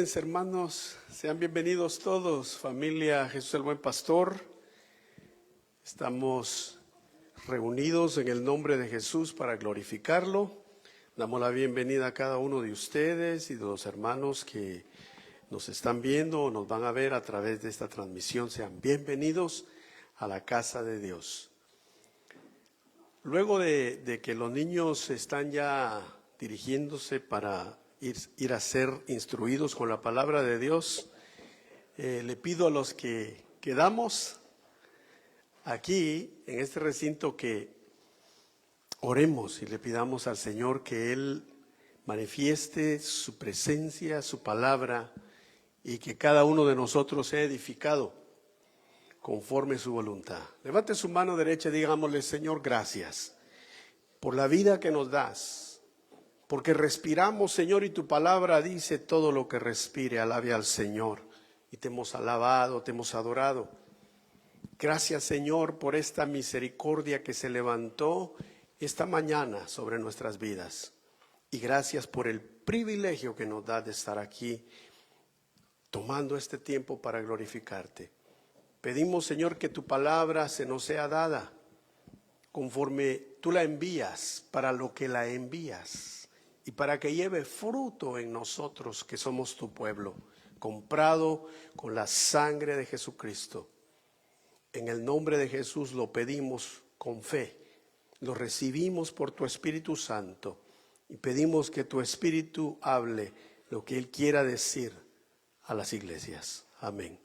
Hermanos, sean bienvenidos todos, familia Jesús el Buen Pastor. Estamos reunidos en el nombre de Jesús para glorificarlo. Damos la bienvenida a cada uno de ustedes y de los hermanos que nos están viendo o nos van a ver a través de esta transmisión. Sean bienvenidos a la casa de Dios. Luego de que los niños están ya dirigiéndose para ir a ser instruidos con la palabra de Dios, le pido a los que quedamos aquí en este recinto que oremos y le pidamos al Señor que Él manifieste su presencia, su palabra, y que cada uno de nosotros sea edificado conforme su voluntad. Levante su mano derecha y digámosle: Señor, gracias por la vida que nos das. Porque respiramos, Señor, y tu palabra dice: todo lo que respire, alabe al Señor. Y te hemos alabado, te hemos adorado. Gracias, Señor, por esta misericordia que se levantó esta mañana sobre nuestras vidas. Y gracias por el privilegio que nos da de estar aquí, tomando este tiempo para glorificarte. Pedimos, Señor, que tu palabra se nos sea dada conforme tú la envías, para lo que la envías. Y para que lleve fruto en nosotros que somos tu pueblo, comprado con la sangre de Jesucristo. En el nombre de Jesús lo pedimos con fe, lo recibimos por tu Espíritu Santo y pedimos que tu Espíritu hable lo que Él quiera decir a las iglesias. Amén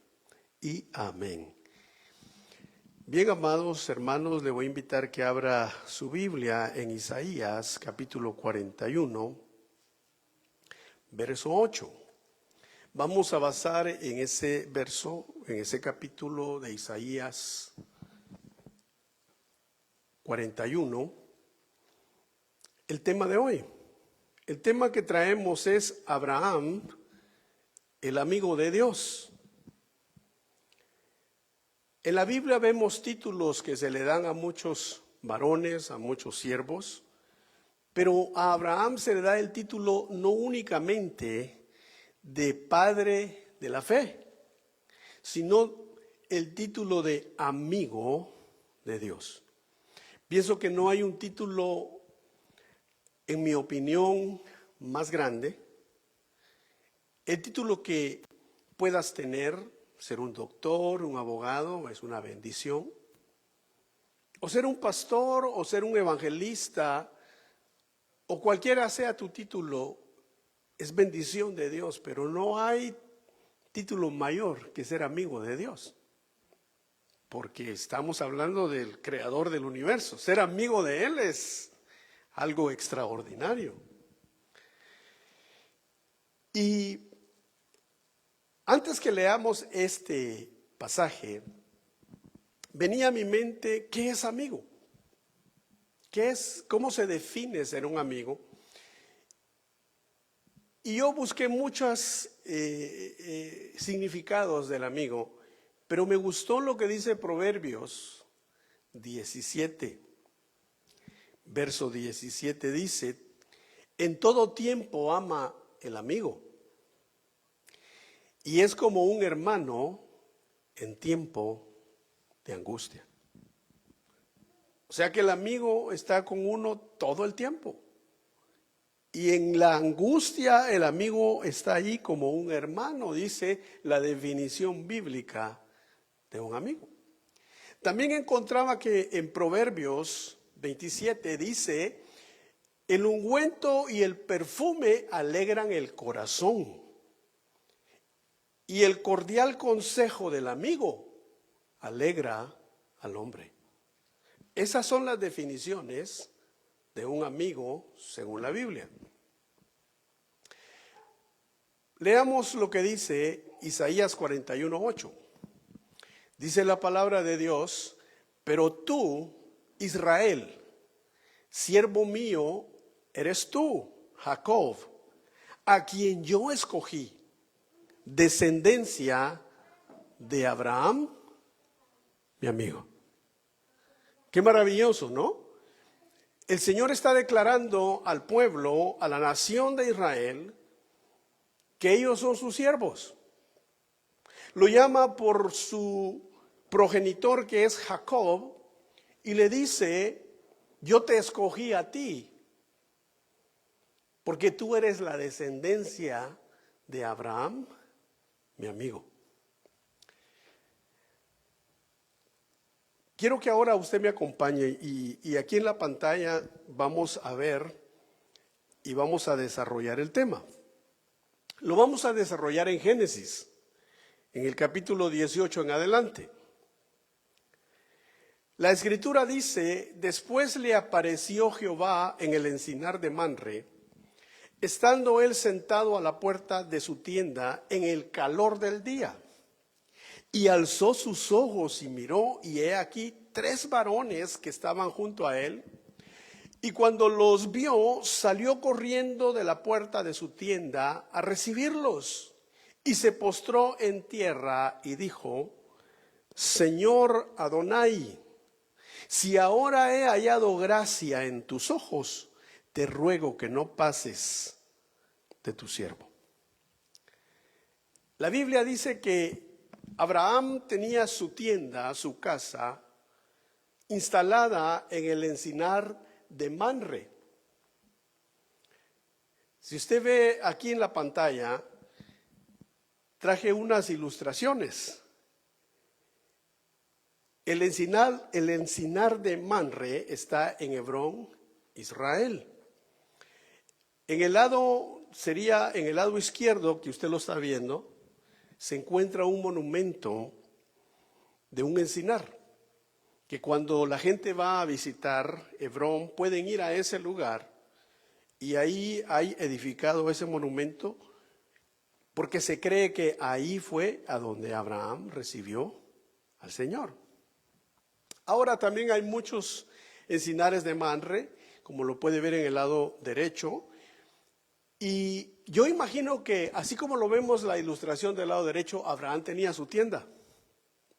y amén. Bien, amados hermanos, le voy a invitar que abra su Biblia en Isaías capítulo 41, verso 8. Vamos a basar en ese verso, en ese capítulo de Isaías 41, el tema de hoy. El tema que traemos es Abraham, el amigo de Dios. En la Biblia vemos títulos que se le dan a muchos varones, a muchos siervos, pero a Abraham se le da el título no únicamente de padre de la fe, sino el título de amigo de Dios. Pienso que no hay un título, en mi opinión, más grande. El título que puedas tener, ser un doctor, un abogado, es una bendición. O ser un pastor, o ser un evangelista, o cualquiera sea tu título, es bendición de Dios. Pero no hay título mayor que ser amigo de Dios. Porque estamos hablando del creador del universo. Ser amigo de Él es algo extraordinario. Y antes que leamos este pasaje, venía a mi mente: ¿qué es amigo? ¿Qué es? ¿Cómo se define ser un amigo? Y yo busqué muchos significados del amigo, pero me gustó lo que dice Proverbios 17, verso 17, dice: en todo tiempo ama el amigo, y es como un hermano en tiempo de angustia. O sea que el amigo está con uno todo el tiempo. Y en la angustia el amigo está ahí como un hermano, dice la definición bíblica de un amigo. También encontraba que en Proverbios 27 dice: el ungüento y el perfume alegran el corazón, y el cordial consejo del amigo alegra al hombre. Esas son las definiciones de un amigo según la Biblia. Leamos lo que dice Isaías 41:8. Dice la palabra de Dios: pero tú, Israel, siervo mío, eres tú, Jacob, a quien yo escogí, descendencia de Abraham, mi amigo. Qué maravilloso, ¿no? El Señor está declarando al pueblo, a la nación de Israel, que ellos son sus siervos. Lo llama por su progenitor, que es Jacob, y le dice: yo te escogí a ti, porque tú eres la descendencia de Abraham, mi amigo. Quiero que ahora usted me acompañe y aquí en la pantalla vamos a ver y vamos a desarrollar el tema. Lo vamos a desarrollar en Génesis, en el capítulo 18 en adelante. La escritura dice: después le apareció Jehová en el encinar de Manre, estando él sentado a la puerta de su tienda en el calor del día. Y alzó sus ojos y miró, y he aquí 3 varones que estaban junto a él. Y cuando los vio, salió corriendo de la puerta de su tienda a recibirlos. Y se postró en tierra y dijo: Señor Adonai, si ahora he hallado gracia en tus ojos, te ruego que no pases de tu siervo. La Biblia dice que Abraham tenía su tienda, su casa, instalada en el encinar de Manre. Si usted ve aquí en la pantalla, traje unas ilustraciones. El encinar de Manre está en Hebrón, Israel. En el lado izquierdo, que usted lo está viendo, se encuentra un monumento de un encinar, que cuando la gente va a visitar Hebrón pueden ir a ese lugar y ahí hay edificado ese monumento, porque se cree que ahí fue a donde Abraham recibió al Señor. Ahora también hay muchos encinares de Manre, como lo puede ver en el lado derecho, y yo imagino que así como lo vemos la ilustración del lado derecho, Abraham tenía su tienda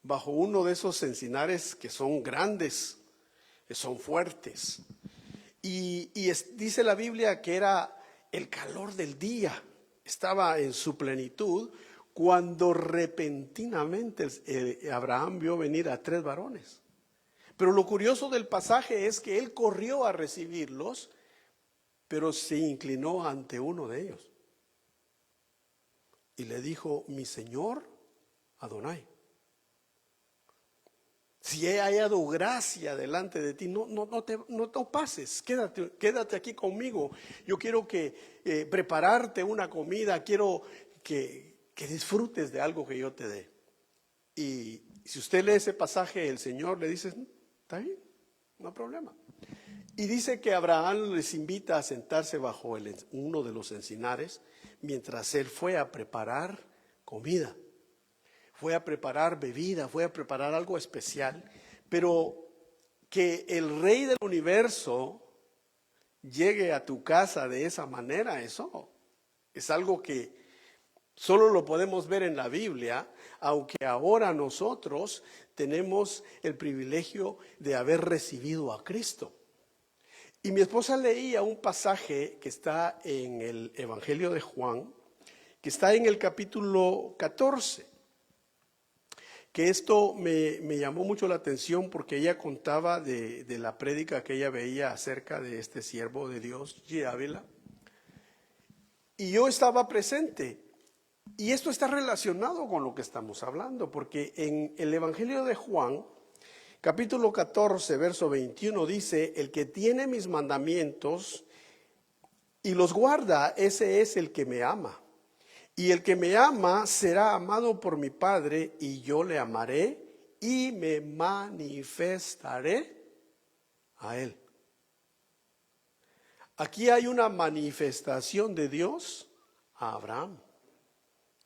bajo uno de esos encinares que son grandes, que son fuertes. Dice la Biblia que era el calor del día, estaba en su plenitud, cuando repentinamente Abraham vio venir a 3 varones. Pero lo curioso del pasaje es que él corrió a recibirlos, pero se inclinó ante uno de ellos y le dijo: mi Señor Adonai, si he hallado gracia delante de ti, no pases, quédate aquí conmigo. Yo quiero prepararte una comida, quiero que disfrutes de algo que yo te dé. Y si usted lee ese pasaje, el Señor le dice: está bien, no hay problema. Y dice que Abraham les invita a sentarse bajo uno de los encinares, mientras él fue a preparar comida, fue a preparar bebida, fue a preparar algo especial. Pero que el Rey del universo llegue a tu casa de esa manera, eso es algo que solo lo podemos ver en la Biblia, aunque ahora nosotros tenemos el privilegio de haber recibido a Cristo. Y mi esposa leía un pasaje que está en el Evangelio de Juan, que está en el capítulo 14, que esto me llamó mucho la atención porque ella contaba de la prédica que ella veía acerca de este siervo de Dios, G. Ávila, y yo estaba presente. Y esto está relacionado con lo que estamos hablando, porque en el Evangelio de Juan, capítulo 14, verso 21, dice: el que tiene mis mandamientos y los guarda, ese es el que me ama. Y el que me ama será amado por mi Padre, y yo le amaré y me manifestaré a él. Aquí hay una manifestación de Dios a Abraham,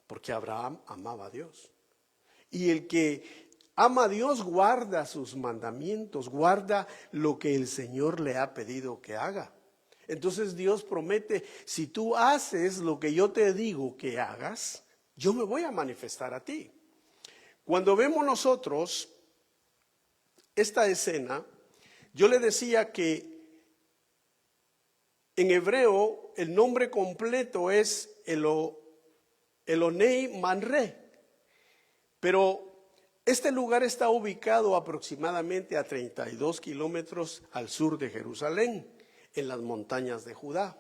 porque Abraham amaba a Dios. Y el que ama a Dios guarda sus mandamientos, guarda lo que el Señor le ha pedido que haga. Entonces Dios promete: si tú haces lo que yo te digo que hagas, yo me voy a manifestar a ti. Cuando vemos nosotros esta escena, yo le decía que en hebreo el nombre completo es Elonei Manré. Pero este lugar está ubicado aproximadamente a 32 kilómetros al sur de Jerusalén, en las montañas de Judá.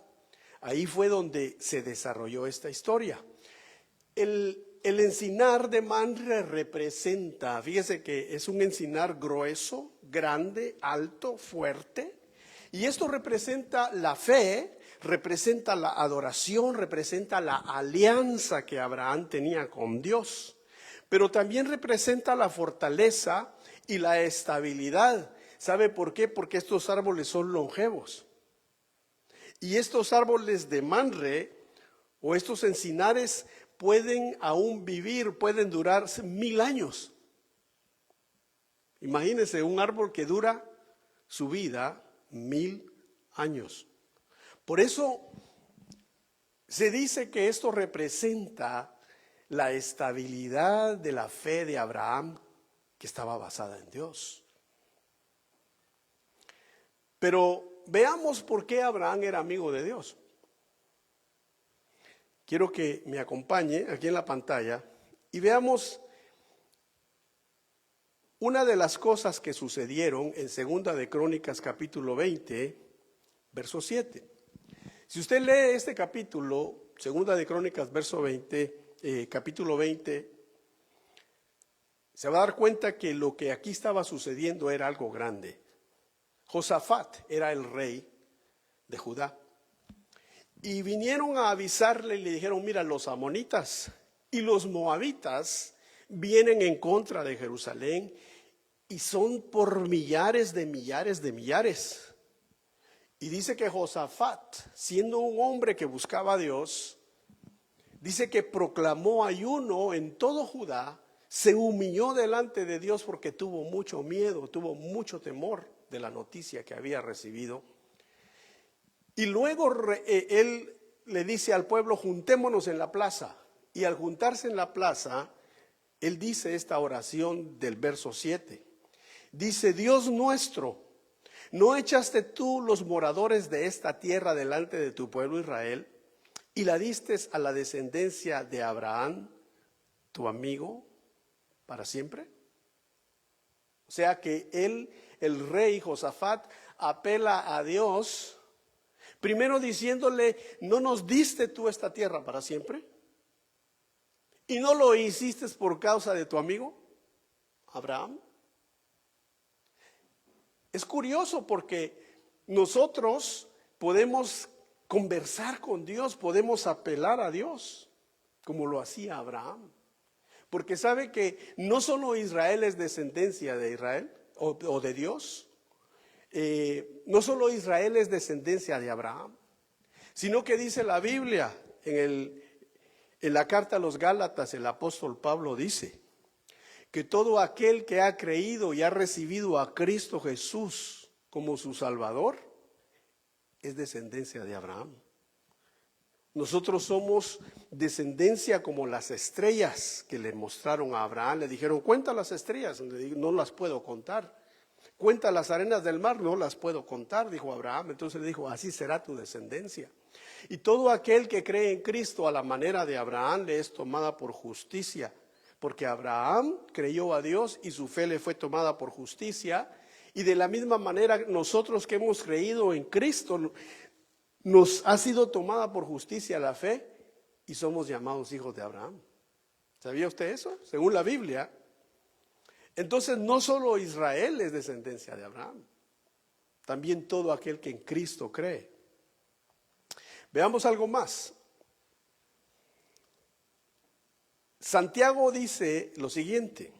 Ahí fue donde se desarrolló esta historia. El encinar de Manre representa, fíjese que es un encinar grueso, grande, alto, fuerte. Y esto representa la fe, representa la adoración, representa la alianza que Abraham tenía con Dios. Pero también representa la fortaleza y la estabilidad. ¿Sabe por qué? Porque estos árboles son longevos. Y estos árboles de Manre o estos encinares pueden aún vivir, pueden durar 1000 años. Imagínense un árbol que dura su vida 1000 años. Por eso se dice que esto representa la estabilidad de la fe de Abraham, que estaba basada en Dios. Pero veamos por qué Abraham era amigo de Dios. Quiero que me acompañe aquí en la pantalla y veamos una de las cosas que sucedieron en Segunda de Crónicas capítulo 20, verso 7. Si usted lee este capítulo, Segunda de Crónicas, capítulo 20, se va a dar cuenta que lo que aquí estaba sucediendo era algo grande. Josafat era el rey de Judá. Y vinieron a avisarle y le dijeron, mira, los amonitas y los moabitas vienen en contra de Jerusalén y son por millares de millares de millares. Y dice que Josafat, siendo un hombre que buscaba a Dios, dice que proclamó ayuno en todo Judá, se humilló delante de Dios porque tuvo mucho miedo, tuvo mucho temor de la noticia que había recibido. Y luego él le dice al pueblo, juntémonos en la plaza. Y al juntarse en la plaza, él dice esta oración del verso 7. Dice, Dios nuestro, ¿no echaste tú los moradores de esta tierra delante de tu pueblo Israel y la diste a la descendencia de Abraham, tu amigo, para siempre? O sea que él, el rey Josafat, apela a Dios, primero diciéndole, ¿no nos diste tú esta tierra para siempre? ¿Y no lo hiciste por causa de tu amigo, Abraham? Es curioso porque nosotros podemos conversar con Dios, podemos apelar a Dios, como lo hacía Abraham. Porque sabe que no solo Israel es descendencia de Israel o de Dios, no solo Israel es descendencia de Abraham, sino que dice la Biblia, en la carta a los Gálatas, el apóstol Pablo dice que todo aquel que ha creído y ha recibido a Cristo Jesús como su Salvador es descendencia de Abraham. Nosotros somos descendencia como las estrellas que le mostraron a Abraham. Le dijeron, cuenta las estrellas. No las puedo contar. Cuenta las arenas del mar, no las puedo contar, dijo Abraham. Entonces le dijo, así será tu descendencia. Y todo aquel que cree en Cristo a la manera de Abraham le es tomada por justicia. Porque Abraham creyó a Dios y su fe le fue tomada por justicia. Y de la misma manera nosotros que hemos creído en Cristo, nos ha sido tomada por justicia la fe y somos llamados hijos de Abraham. ¿Sabía usted eso? Según la Biblia. Entonces no solo Israel es descendencia de Abraham, también todo aquel que en Cristo cree. Veamos algo más. Santiago dice lo siguiente,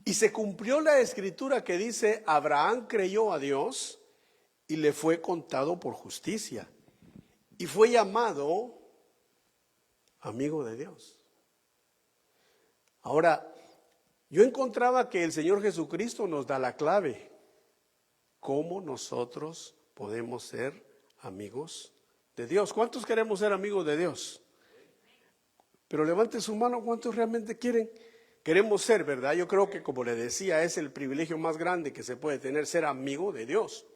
y se cumplió la escritura que dice, Abraham creyó a Dios y le fue contado por justicia, y fue llamado amigo de Dios. Ahora, yo encontraba que el Señor Jesucristo nos da la clave, cómo nosotros podemos ser amigos de Dios. ¿Cuántos queremos ser amigos de Dios? Pero levante su mano, ¿cuántos realmente queremos ser, verdad? Yo creo que, como le decía, es el privilegio más grande que se puede tener, ser amigo de Dios.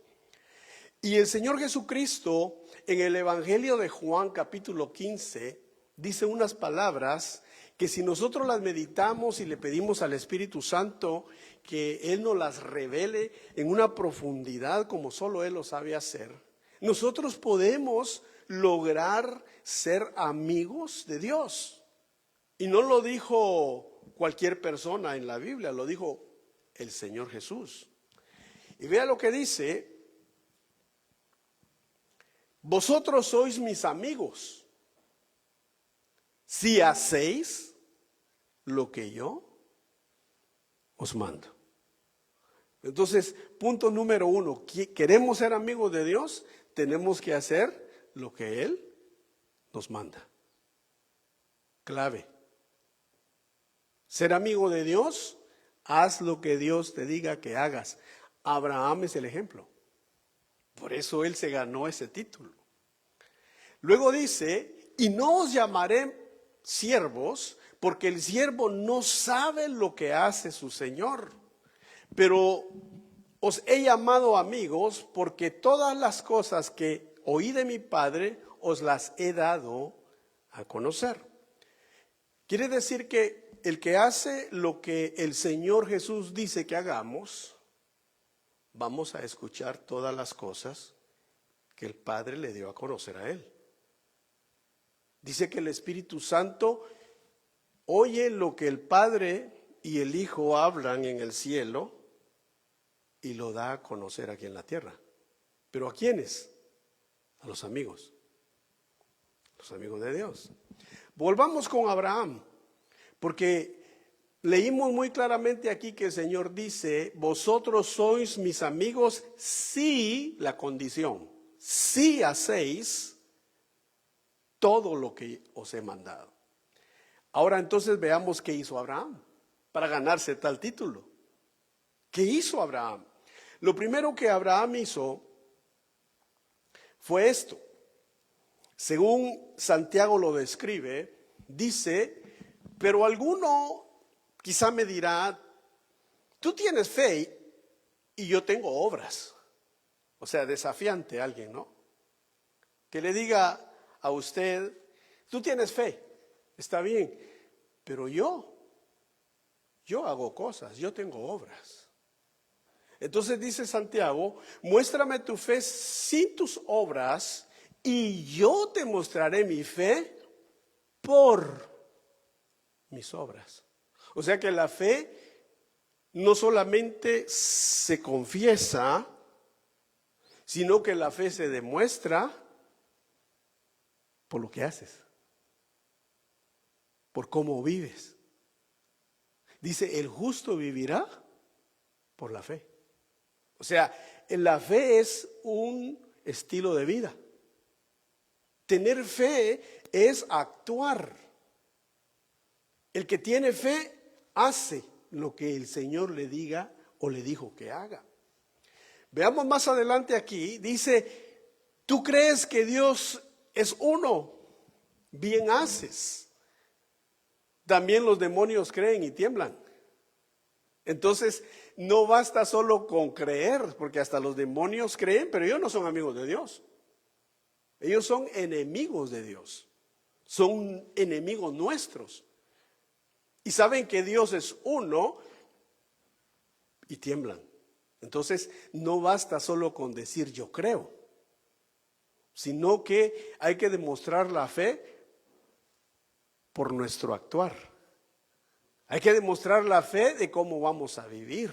Y el Señor Jesucristo, en el Evangelio de Juan, capítulo 15, dice unas palabras que si nosotros las meditamos y le pedimos al Espíritu Santo que Él nos las revele en una profundidad como solo Él lo sabe hacer, nosotros podemos lograr ser amigos de Dios. Y no lo dijo cualquier persona en la Biblia, lo dijo el Señor Jesús. Y vea lo que dice: vosotros sois mis amigos si hacéis lo que yo os mando. Entonces, punto número 1, queremos ser amigos de Dios, tenemos que hacer lo que Él nos manda. Clave. Ser amigo de Dios, haz lo que Dios te diga que hagas. Abraham es el ejemplo. Por eso él se ganó ese título. Luego dice: y no os llamaré siervos, porque el siervo no sabe lo que hace su señor. Pero os he llamado amigos, porque todas las cosas que oí de mi Padre os las he dado a conocer. Quiere decir que el que hace lo que el Señor Jesús dice que hagamos, vamos a escuchar todas las cosas que el Padre le dio a conocer a él. Dice que el Espíritu Santo oye lo que el Padre y el Hijo hablan en el cielo y lo da a conocer aquí en la tierra. ¿Pero a quiénes? A los amigos de Dios. Volvamos con Abraham, porque leímos muy claramente aquí que el Señor dice: vosotros sois mis amigos si, la condición, si hacéis todo lo que os he mandado. Ahora entonces veamos qué hizo Abraham para ganarse tal título. ¿Qué hizo Abraham? Lo primero que Abraham hizo fue esto. Según Santiago lo describe, dice: pero alguno quizá me dirá, tú tienes fe y yo tengo obras. O sea, desafiante alguien, ¿no? Que le diga a usted, tú tienes fe, está bien, pero yo hago cosas, yo tengo obras. Entonces dice Santiago: muéstrame tu fe sin tus obras y yo te mostraré mi fe por mis obras. O sea que la fe no solamente se confiesa, sino que la fe se demuestra por lo que haces, por cómo vives. Dice: el justo vivirá por la fe. O sea, la fe es un estilo de vida. Tener fe es actuar. El que tiene fe hace lo que el Señor le diga o le dijo que haga. Veamos más adelante aquí, dice: tú crees que Dios es uno, bien haces. También los demonios creen y tiemblan. Entonces, no basta solo con creer, porque hasta los demonios creen, pero ellos no son amigos de Dios. Ellos son enemigos de Dios. Son enemigos nuestros. Y saben que Dios es uno y tiemblan. Entonces, no basta solo con decir yo creo, sino que hay que demostrar la fe por nuestro actuar. Hay que demostrar la fe de cómo vamos a vivir,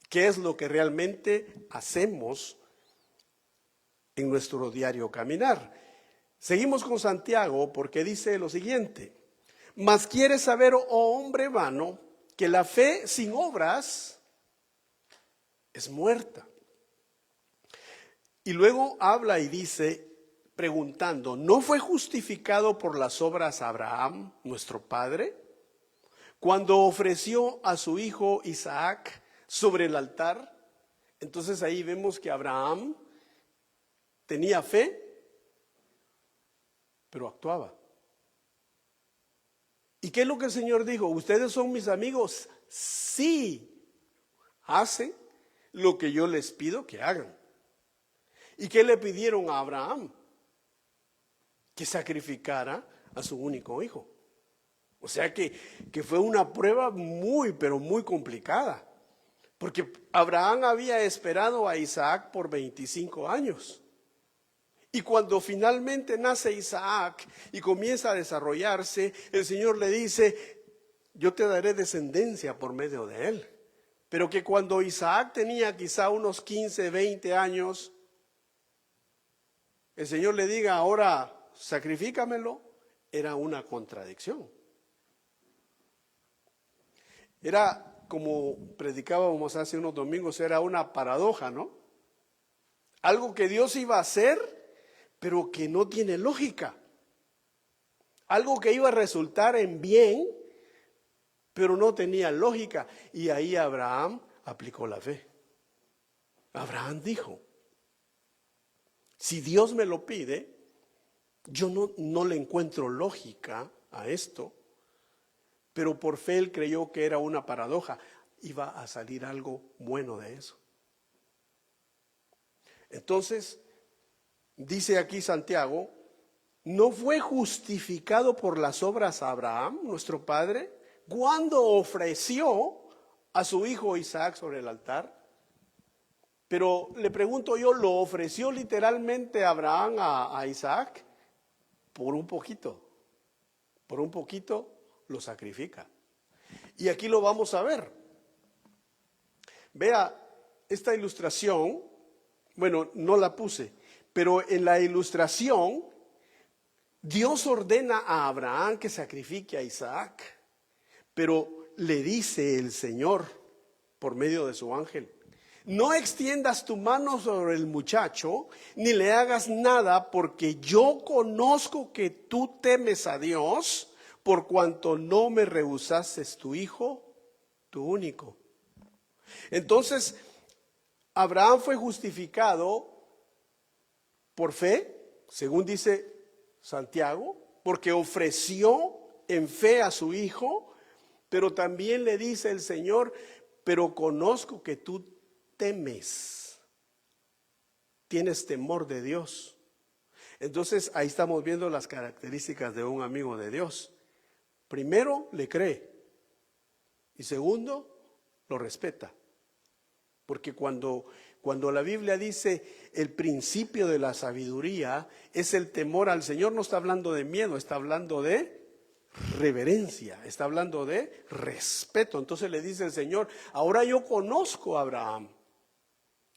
qué es lo que realmente hacemos en nuestro diario caminar. Seguimos con Santiago porque dice lo siguiente: mas quieres saber, oh hombre vano, que la fe sin obras es muerta. Y luego habla y dice, preguntando: ¿no fue justificado por las obras Abraham, nuestro padre, cuando ofreció a su hijo Isaac sobre el altar? Entonces ahí vemos que Abraham tenía fe, pero actuaba. ¿Y qué es lo que el Señor dijo? Ustedes son mis amigos si hacen lo que yo les pido que hagan. ¿Y qué le pidieron a Abraham? Que sacrificara a su único hijo. O sea que fue una prueba muy, pero muy complicada. Porque Abraham había esperado a Isaac por 25 años. Y cuando finalmente nace Isaac y comienza a desarrollarse, el Señor le dice, yo te daré descendencia por medio de él. Pero que cuando Isaac tenía quizá unos 15, 20 años, el Señor le diga, ahora sacrifícamelo, era una contradicción. Era, como predicábamos hace unos domingos, era una paradoja, ¿no? Algo que Dios iba a hacer, pero que no tiene lógica. Algo que iba a resultar en bien, pero no tenía lógica. Y ahí Abraham aplicó la fe. Abraham dijo, si Dios me lo pide, yo no le encuentro lógica a esto, pero por fe él creyó que era una paradoja. Iba a salir algo bueno de eso. Entonces, dice aquí Santiago, ¿no fue justificado por las obras Abraham, nuestro padre, cuando ofreció a su hijo Isaac sobre el altar? Pero le pregunto yo, ¿lo ofreció literalmente Abraham a Isaac? Por un poquito lo sacrifica. Y aquí lo vamos a ver. Vea esta ilustración, bueno, no la puse, pero en la ilustración Dios ordena a Abraham que sacrifique a Isaac, pero le dice el Señor por medio de su ángel, no extiendas tu mano sobre el muchacho, ni le hagas nada, porque yo conozco que tú temes a Dios, por cuanto no me rehusaste tu hijo, tu único. Entonces, Abraham fue justificado por fe, según dice Santiago, porque ofreció en fe a su hijo, pero también le dice el Señor, pero conozco que tú temes, tienes temor de Dios. Entonces ahí estamos viendo las características de un amigo de Dios. Primero, le cree, y segundo, lo respeta. Porque cuando la Biblia dice el principio de la sabiduría es el temor al Señor, no está hablando de miedo, está hablando de reverencia, está hablando de respeto. Entonces le dice el Señor, ahora yo conozco a Abraham,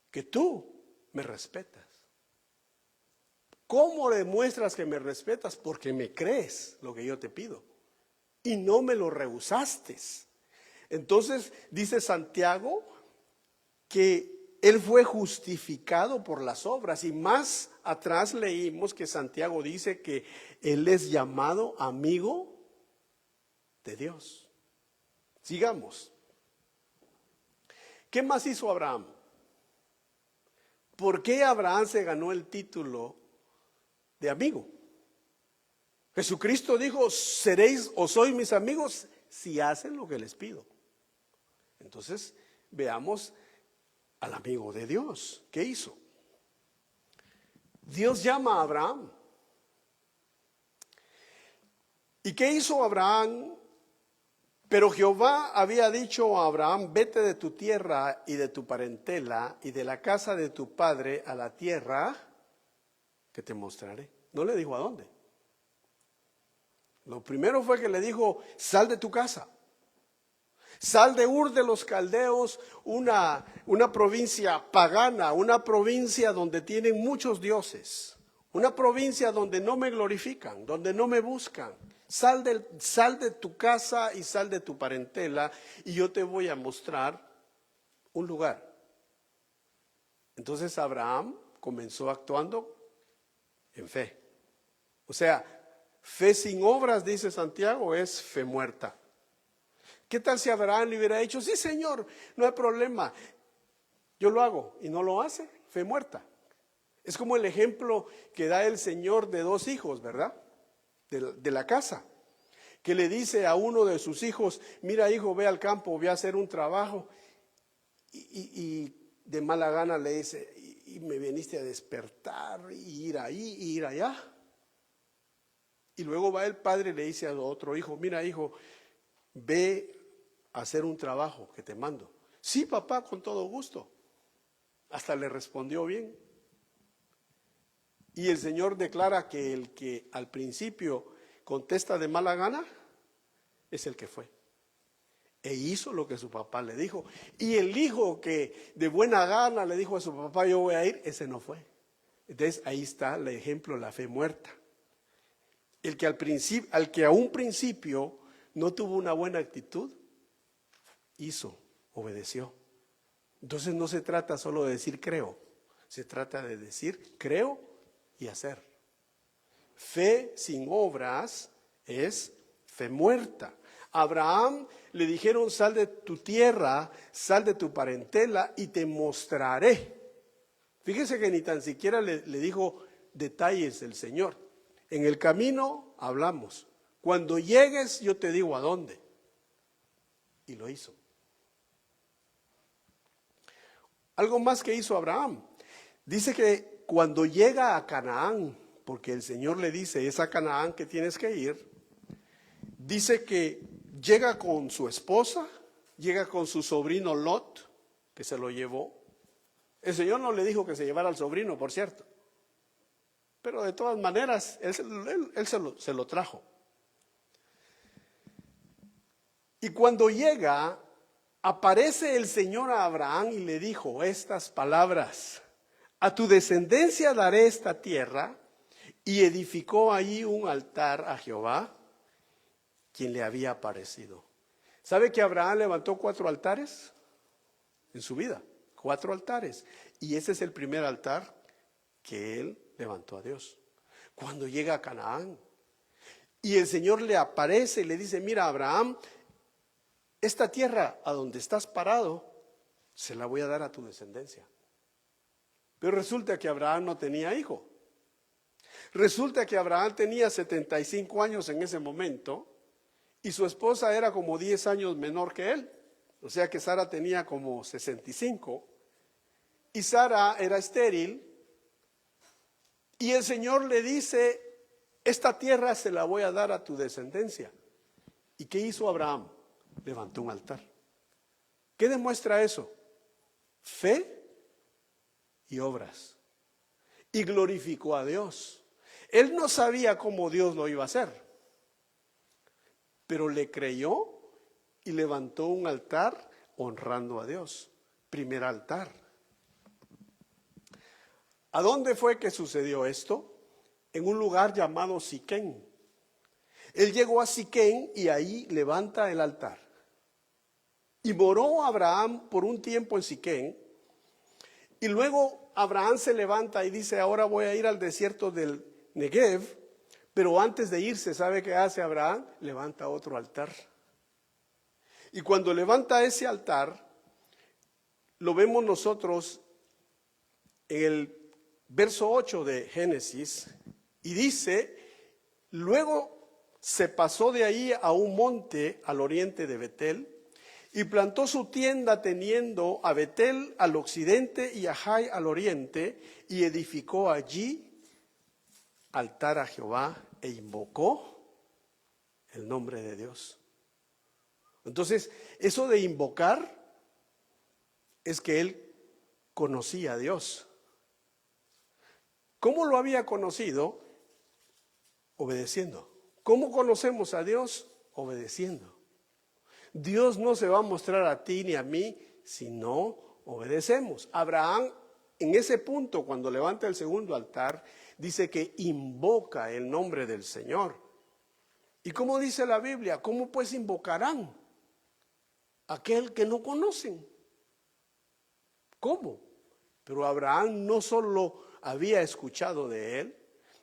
que tú me respetas. ¿Cómo demuestras que me respetas? Porque me crees lo que yo te pido y no me lo rehusaste. Entonces dice Santiago que él fue justificado por las obras, y más atrás leímos que Santiago dice que él es llamado amigo de Dios. Sigamos. ¿Qué más hizo Abraham? ¿Por qué Abraham se ganó el título de amigo? Jesucristo dijo, seréis o sois mis amigos si hacen lo que les pido. Entonces, veamos al amigo de Dios. ¿Qué hizo? Dios llama a Abraham. ¿Y qué hizo Abraham? Pero Jehová había dicho a Abraham, vete de tu tierra y de tu parentela y de la casa de tu padre a la tierra que te mostraré. No le dijo a dónde. Lo primero fue que le dijo, sal de tu casa. Sal de Ur de los Caldeos, una provincia pagana, una provincia donde tienen muchos dioses, una provincia donde no me glorifican, donde no me buscan. Sal de tu casa y sal de tu parentela y yo te voy a mostrar un lugar. Entonces Abraham comenzó actuando en fe. O sea, fe sin obras, dice Santiago, es fe muerta. ¿Qué tal si Abraham le hubiera dicho, sí Señor, no hay problema, yo lo hago, y no lo hace? Fe muerta. Es como el ejemplo que da el Señor de dos hijos, ¿verdad? De la casa, que le dice a uno de sus hijos, mira hijo, ve al campo, ve a hacer un trabajo, y de mala gana le dice, y me viniste a despertar, y ir ahí, y ir allá. Y luego va el padre y le dice a otro hijo, mira hijo, ve a hacer un trabajo que te mando. Sí, papá, con todo gusto. Hasta le respondió bien. Y el Señor declara que el que al principio contesta de mala gana es el que fue. E hizo lo que su papá le dijo. Y el hijo que de buena gana le dijo a su papá, yo voy a ir, ese no fue. Entonces ahí está el ejemplo de la fe muerta. El que al que a un principio no tuvo una buena actitud, hizo, obedeció. Entonces no se trata solo de decir creo, se trata de decir creo y hacer. Fe sin obras es fe muerta. A Abraham le dijeron, sal de tu tierra, sal de tu parentela y te mostraré. Fíjese que ni tan siquiera le dijo detalles el Señor. En el camino hablamos. Cuando llegues yo te digo a dónde. Y lo hizo. Algo más que hizo Abraham. Dice que cuando llega a Canaán, porque el Señor le dice, es a Canaán que tienes que ir, dice que llega con su esposa, llega con su sobrino Lot, que se lo llevó. El Señor no le dijo que se llevara al sobrino, por cierto. Pero de todas maneras, él se lo trajo. Y cuando llega, aparece el Señor a Abraham y le dijo estas palabras: a tu descendencia daré esta tierra, y edificó allí un altar a Jehová, quien le había aparecido. ¿Sabe que Abraham levantó 4 altares en su vida? 4 altares. Y ese es el primer altar que él levantó a Dios. Cuando llega a Canaán, y el Señor le aparece y le dice, mira Abraham, esta tierra a donde estás parado, se la voy a dar a tu descendencia. Pero resulta que Abraham no tenía hijo. Resulta que Abraham tenía 75 años en ese momento y su esposa era como 10 años menor que él. O sea que Sara tenía como 65 y Sara era estéril. Y el Señor le dice, esta tierra se la voy a dar a tu descendencia. ¿Y qué hizo Abraham? Levantó un altar. ¿Qué demuestra eso? Fe y obras. Y glorificó a Dios. Él no sabía cómo Dios lo iba a hacer, pero le creyó y levantó un altar honrando a Dios. Primer altar. ¿A dónde fue que sucedió esto? En un lugar llamado Siquén. Él llegó a Siquén y ahí levanta el altar. Y moró Abraham por un tiempo en Siquén. Y luego Abraham se levanta y dice, ahora voy a ir al desierto del Negev. Pero antes de irse, ¿sabe qué hace Abraham? Levanta otro altar. Y cuando levanta ese altar, lo vemos nosotros en el verso 8 de Génesis, y dice, luego se pasó de ahí a un monte al oriente de Betel, y plantó su tienda teniendo a Betel al occidente y a Jai al oriente, y edificó allí altar a Jehová e invocó el nombre de Dios. Entonces, eso de invocar es que él conocía a Dios. ¿Cómo lo había conocido? Obedeciendo. ¿Cómo conocemos a Dios? Obedeciendo. Dios no se va a mostrar a ti ni a mí si no obedecemos. Abraham, en ese punto, cuando levanta el segundo altar, dice que invoca el nombre del Señor. ¿Y cómo dice la Biblia? ¿Cómo pues invocarán aquel que no conocen? ¿Cómo? Pero Abraham no solo había escuchado de él,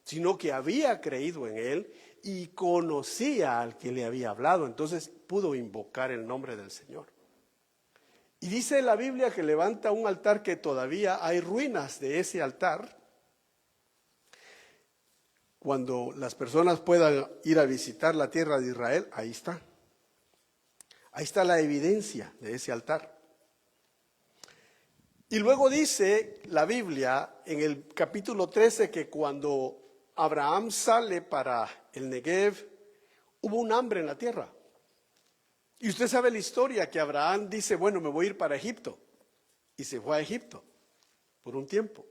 sino que había creído en él y conocía al que le había hablado. Entonces pudo invocar el nombre del Señor. Y dice la Biblia que levanta un altar que todavía hay ruinas de ese altar. Cuando las personas puedan ir a visitar la tierra de Israel, ahí está. Ahí está la evidencia de ese altar. Y luego dice la Biblia en el capítulo 13 que cuando Abraham sale para el Negev, hubo un hambre en la tierra. Y usted sabe la historia que Abraham dice, bueno, me voy a ir para Egipto. Y se fue a Egipto por un tiempo.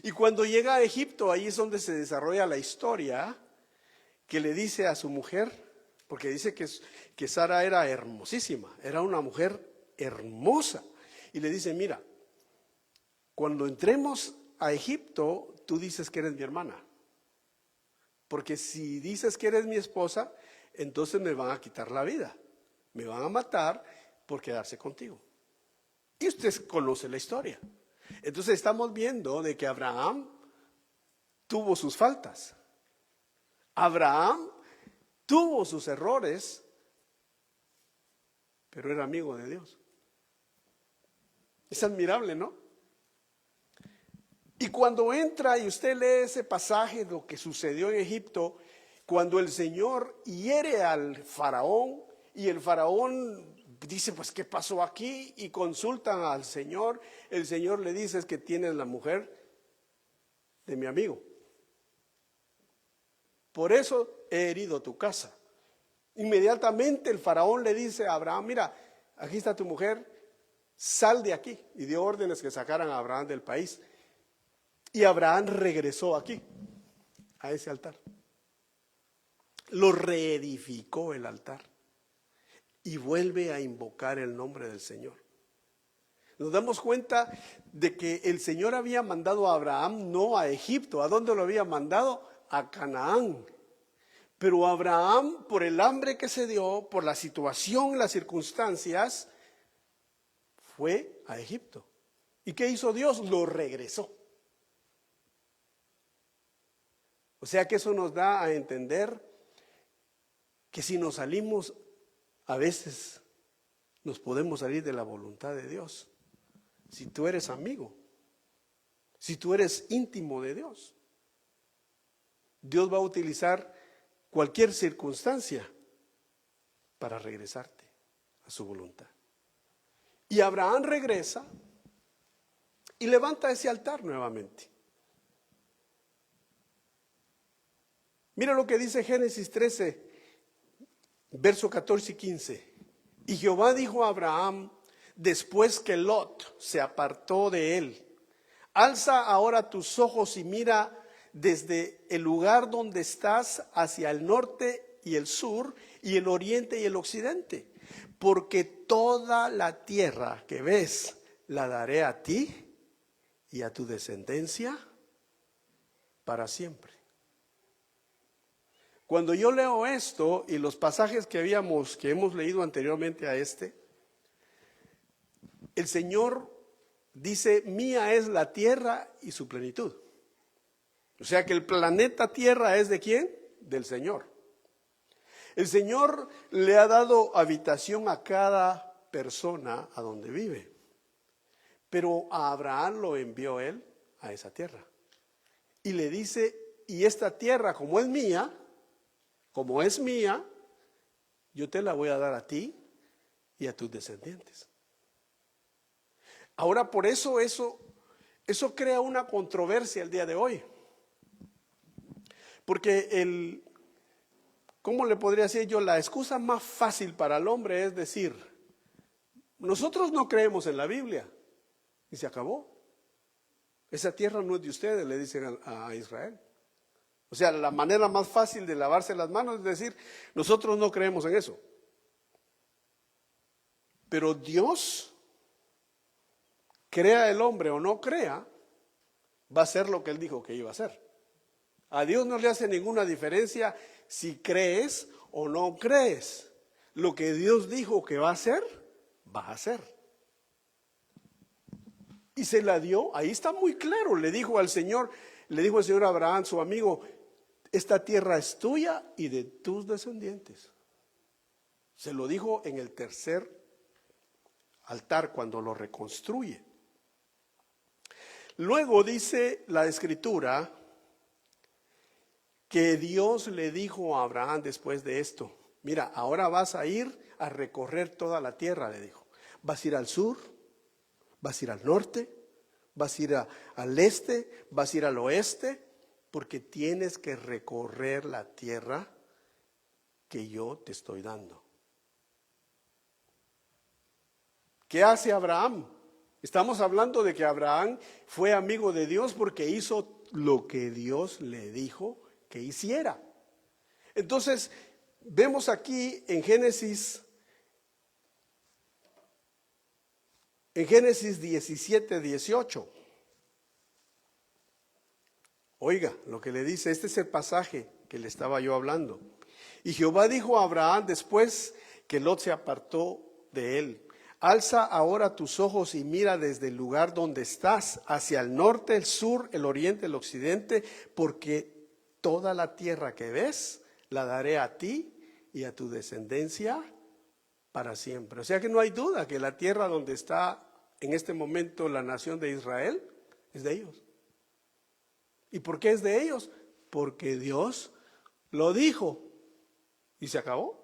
Y cuando llega a Egipto, ahí es donde se desarrolla la historia que le dice a su mujer, porque dice que Sara era hermosísima, era una mujer hermosa. Y le dice, mira, cuando entremos a Egipto, tú dices que eres mi hermana. Porque si dices que eres mi esposa, entonces me van a quitar la vida. Me van a matar por quedarse contigo. Y usted conoce la historia. Entonces estamos viendo de que Abraham tuvo sus faltas. Abraham tuvo sus errores, pero era amigo de Dios. Es admirable, ¿no? Y cuando entra y usted lee ese pasaje de lo que sucedió en Egipto, cuando el Señor hiere al faraón y el faraón dice, pues, ¿qué pasó aquí? Y consultan al Señor. El Señor le dice, es que tienes la mujer de mi amigo. Por eso he herido tu casa. Inmediatamente el faraón le dice a Abraham, mira, aquí está tu mujer, sal de aquí. Y dio órdenes que sacaran a Abraham del país. Y Abraham regresó aquí, a ese altar. Lo reedificó el altar. Y vuelve a invocar el nombre del Señor. Nos damos cuenta de que el Señor había mandado a Abraham no a Egipto. ¿A dónde lo había mandado? A Canaán. Pero Abraham, por el hambre que se dio, por la situación, las circunstancias, fue a Egipto. ¿Y qué hizo Dios? Lo regresó. O sea que eso nos da a entender que si nos salimos, a veces nos podemos salir de la voluntad de Dios. Si tú eres amigo, si tú eres íntimo de Dios, Dios va a utilizar cualquier circunstancia para regresarte a su voluntad. Y Abraham regresa y levanta ese altar nuevamente. Mira lo que dice Génesis 13, verso 14 y 15. Y Jehová dijo a Abraham, después que Lot se apartó de él, alza ahora tus ojos y mira desde el lugar donde estás hacia el norte y el sur y el oriente y el occidente, porque toda la tierra que ves la daré a ti y a tu descendencia para siempre. Cuando yo leo esto y los pasajes que hemos leído anteriormente a este, el Señor dice, mía es la tierra y su plenitud. O sea que el planeta Tierra es ¿de quién? Del Señor. El Señor le ha dado habitación a cada persona a donde vive. Pero a Abraham lo envió él a esa tierra. Y le dice, y esta tierra como es mía, yo te la voy a dar a ti y a tus descendientes. Ahora por eso crea una controversia el día de hoy. Porque ¿cómo le podría decir yo? La excusa más fácil para el hombre es decir, nosotros no creemos en la Biblia. Y se acabó. Esa tierra no es de ustedes, le dicen a Israel. O sea, la manera más fácil de lavarse las manos es decir, nosotros no creemos en eso. Pero Dios, crea el hombre o no crea, va a hacer lo que Él dijo que iba a hacer. A Dios no le hace ninguna diferencia si crees o no crees. Lo que Dios dijo que va a hacer, va a hacer. Y se la dio, ahí está muy claro, le dijo el Señor a Abraham, su amigo, esta tierra es tuya y de tus descendientes. Se lo dijo en el tercer altar cuando lo reconstruye. Luego dice la Escritura que Dios le dijo a Abraham después de esto, mira, ahora vas a ir a recorrer toda la tierra, le dijo. Vas a ir al sur, vas a ir al norte, vas a ir al este, vas a ir al oeste porque tienes que recorrer la tierra que yo te estoy dando. ¿Qué hace Abraham? Estamos hablando de que Abraham fue amigo de Dios porque hizo lo que Dios le dijo que hiciera. Entonces, vemos aquí en Génesis 17, 18. Oiga lo que le dice, este es el pasaje que le estaba yo hablando. Y Jehová dijo a Abraham después que Lot se apartó de él: alza ahora tus ojos y mira desde el lugar donde estás, hacia el norte, el sur, el oriente, el occidente, porque toda la tierra que ves la daré a ti y a tu descendencia para siempre. O sea que no hay duda que la tierra donde está en este momento la nación de Israel es de ellos. ¿Y por qué es de ellos? Porque Dios lo dijo y se acabó.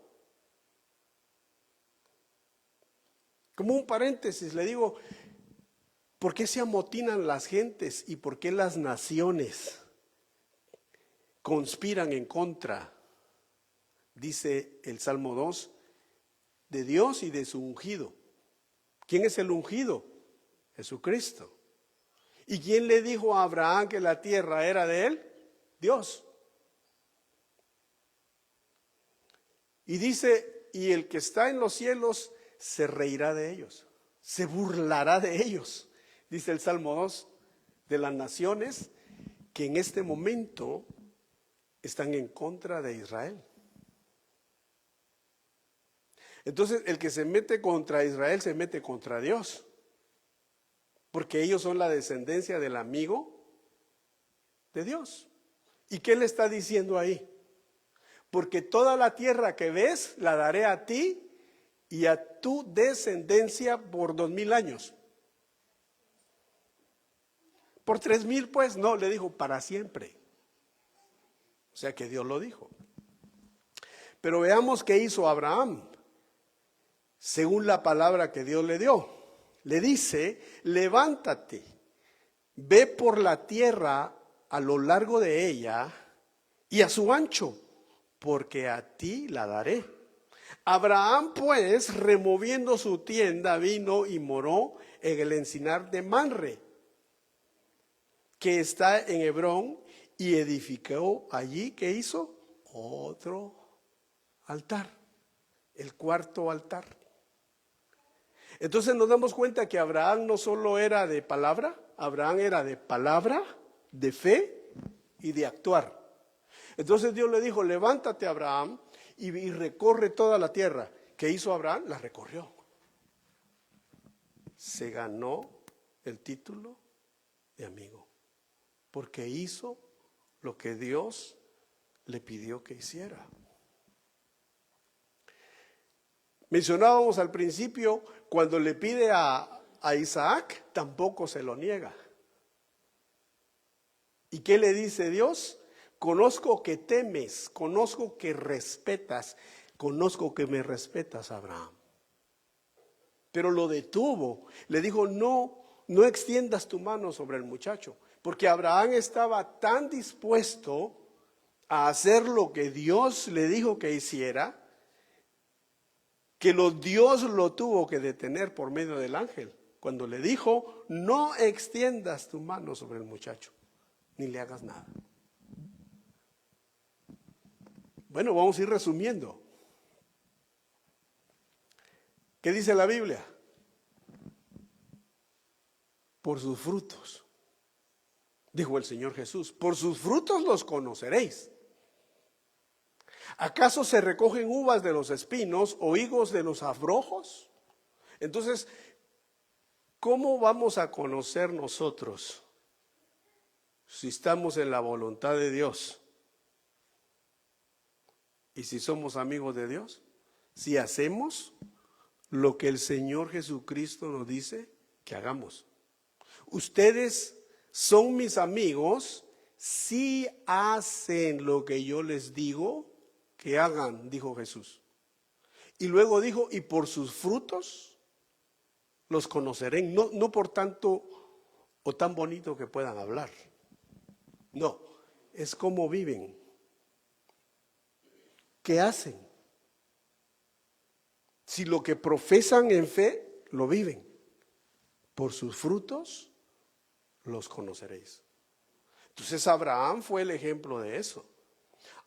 Como un paréntesis le digo, ¿por qué se amotinan las gentes y por qué las naciones conspiran en contra? Dice el Salmo 2, de Dios y de su ungido. ¿Quién es el ungido? Jesucristo. ¿Y quién le dijo a Abraham que la tierra era de él? Dios. Y dice, y el que está en los cielos se reirá de ellos, se burlará de ellos. Dice el Salmo 2, de las naciones que en este momento están en contra de Israel. Entonces, el que se mete contra Israel se mete contra Dios, porque ellos son la descendencia del amigo de Dios. ¿Y qué le está diciendo ahí? Porque toda la tierra que ves la daré a ti y a tu descendencia por 2000 años. Por 3000 pues, no, le dijo para siempre. O sea que Dios lo dijo. Pero veamos qué hizo Abraham, según la palabra que Dios le dio. Le dice, levántate, ve por la tierra a lo largo de ella y a su ancho, porque a ti la daré. Abraham pues, removiendo su tienda, vino y moró en el encinar de Manre, que está en Hebrón, y edificó allí, ¿qué hizo? Otro altar, el cuarto altar. Entonces nos damos cuenta que Abraham no solo era de palabra, Abraham era de palabra, de fe y de actuar. Entonces Dios le dijo, levántate Abraham y recorre toda la tierra. ¿Qué hizo Abraham? La recorrió. Se ganó el título de amigo, porque hizo lo que Dios le pidió que hiciera. Mencionábamos al principio, cuando le pide a Isaac, tampoco se lo niega. ¿Y qué le dice Dios? Conozco que temes, conozco que respetas, conozco que me respetas, Abraham. Pero lo detuvo, le dijo, no extiendas tu mano sobre el muchacho, porque Abraham estaba tan dispuesto a hacer lo que Dios le dijo que hiciera, que Dios lo tuvo que detener por medio del ángel, cuando le dijo, no extiendas tu mano sobre el muchacho, ni le hagas nada. Bueno, vamos a ir resumiendo. ¿Qué dice la Biblia? Por sus frutos, dijo el Señor Jesús, por sus frutos los conoceréis. ¿Acaso se recogen uvas de los espinos o higos de los abrojos? Entonces, ¿cómo vamos a conocer nosotros si estamos en la voluntad de Dios? ¿Y si somos amigos de Dios? Si hacemos lo que el Señor Jesucristo nos dice que hagamos. Ustedes son mis amigos si hacen lo que yo les digo que hagan, dijo Jesús. Y luego dijo, y por sus frutos los conoceré. No por tanto o tan bonito que puedan hablar. No, es cómo viven. ¿Qué hacen? Si lo que profesan en fe lo viven, por sus frutos los conoceréis. Entonces Abraham fue el ejemplo de eso.